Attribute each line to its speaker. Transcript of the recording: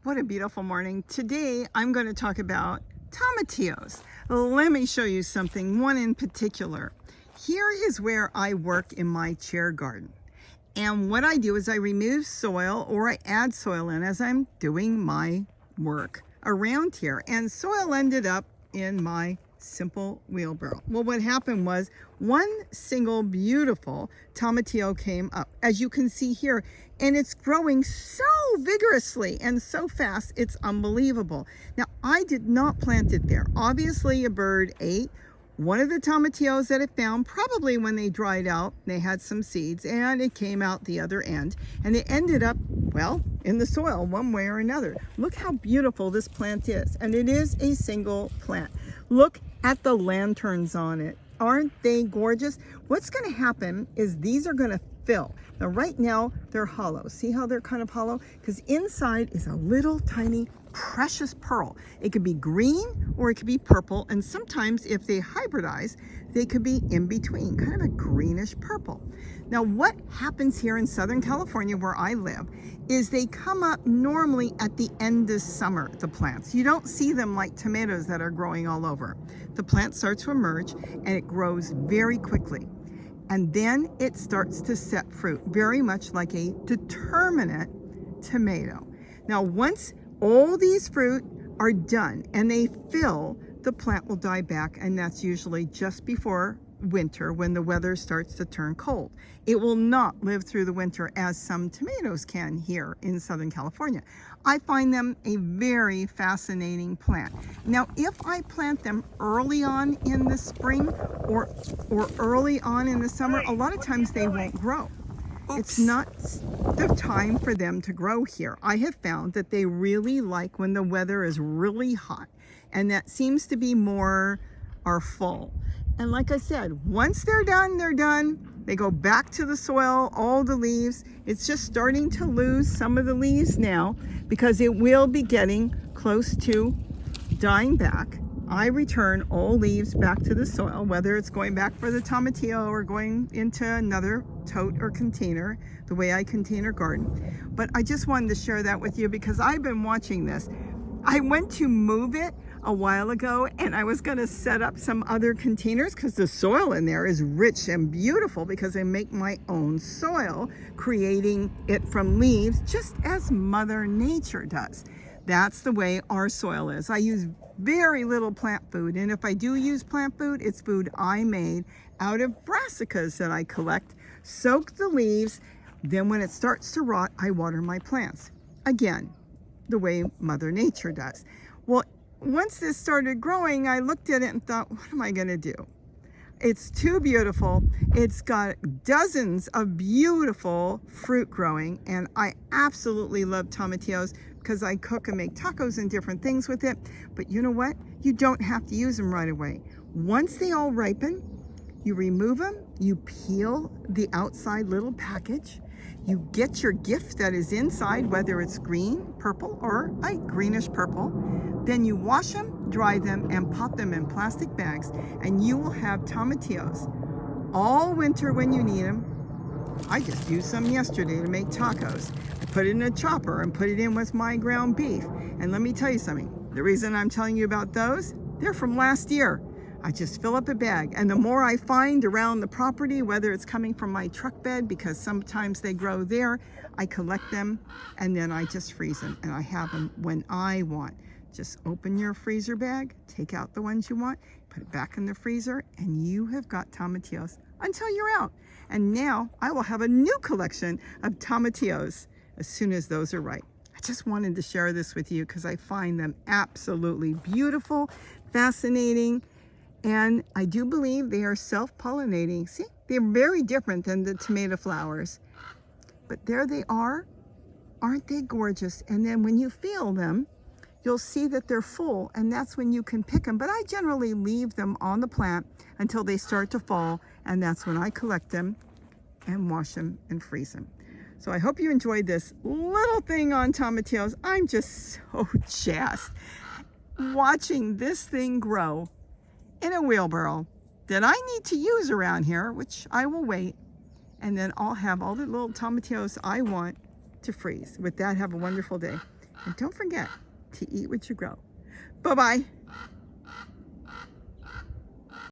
Speaker 1: What a beautiful morning. Today I'm going to talk about tomatillos. Let me show you something, one in particular. Here is where I work in my chair garden. And what I do is I remove soil or I add soil in as I'm doing my work around here. And soil ended up in my simple wheelbarrow. Well, what happened was one single beautiful tomatillo came up, as you can see here, and it's growing so vigorously and so fast, it's unbelievable. Now, I did not plant it there. Obviously, a bird ate one of the tomatillos that it found, probably when they dried out. They had some seeds, and it came out the other end, and it ended up, well, in the soil one way or another. Look how beautiful this plant is, and it is a single plant. Look at the lanterns on it. Aren't they gorgeous? What's going to happen is these are going to fill. Now, right now, they're hollow. See how they're kind of hollow? Because inside is a little tiny precious pearl. It could be green or it could be purple, and sometimes if they hybridize, they could be in between, kind of a greenish purple. Now, what happens here in Southern California where I live is they come up normally at the end of summer, the plants. You don't see them like tomatoes that are growing all over. The plant starts to emerge and it grows very quickly. And then it starts to set fruit, very much like a determinate tomato. Now, once all these fruit are done and they fill, the plant will die back, and that's usually just before winter when the weather starts to turn cold. It will not live through the winter as some tomatoes can here in Southern California. I find them a very fascinating plant. Now, if I plant them early on in the spring or early on in the summer, a lot of times they won't grow. It's not the time for them to grow here. I have found that they really like when the weather is really hot, and that seems to be more our fall. And like I said, once they're done, they're done. They go back to the soil, all the leaves. It's just starting to lose some of the leaves now because it will be getting close to dying back. I return all leaves back to the soil, whether it's going back for the tomatillo or going into another tote or container, the way I container garden. But I just wanted to share that with you because I've been watching this. I went to move it a while ago, and I was going to set up some other containers because the soil in there is rich and beautiful because I make my own soil, creating it from leaves just as Mother Nature does. That's the way our soil is. I use very little plant food, and if I do use plant food, it's food I made out of brassicas that I collect, soak the leaves, then when it starts to rot, I water my plants. Again, the way Mother Nature does. Well, once this started growing, I looked at it and thought, what am I going to do? It's too beautiful. It's got dozens of beautiful fruit growing, and I absolutely love tomatillos because I cook and make tacos and different things with it. But you know what? You don't have to use them right away. Once they all ripen, you remove them, you peel the outside little package, you get your gift that is inside, whether it's green, purple, or a greenish purple. Then you wash them, dry them, and pop them in plastic bags, and you will have tomatillos all winter when you need them. I just used some yesterday to make tacos. I put it in a chopper and put it in with my ground beef. And let me tell you something. The reason I'm telling you about those, they're from last year. I just fill up a bag, and the more I find around the property, whether it's coming from my truck bed, because sometimes they grow there, I collect them, and then I just freeze them, and I have them when I want. Just open your freezer bag, take out the ones you want, put it back in the freezer, and you have got tomatillos until you're out. And now I will have a new collection of tomatillos as soon as those are ripe. I just wanted to share this with you because I find them absolutely beautiful, fascinating, and I do believe they are self-pollinating. See, they're very different than the tomato flowers. But there they are. Aren't they gorgeous? And then when you feel them, you'll see that they're full, and that's when you can pick them. But I generally leave them on the plant until they start to fall, and that's when I collect them and wash them and freeze them. So I hope you enjoyed this little thing on tomatillos. I'm just so jazzed watching this thing grow in a wheelbarrow that I need to use around here, which I will wait, and then I'll have all the little tomatillos I want to freeze. With that, have a wonderful day. And don't forget to eat what you grow. Bye-bye.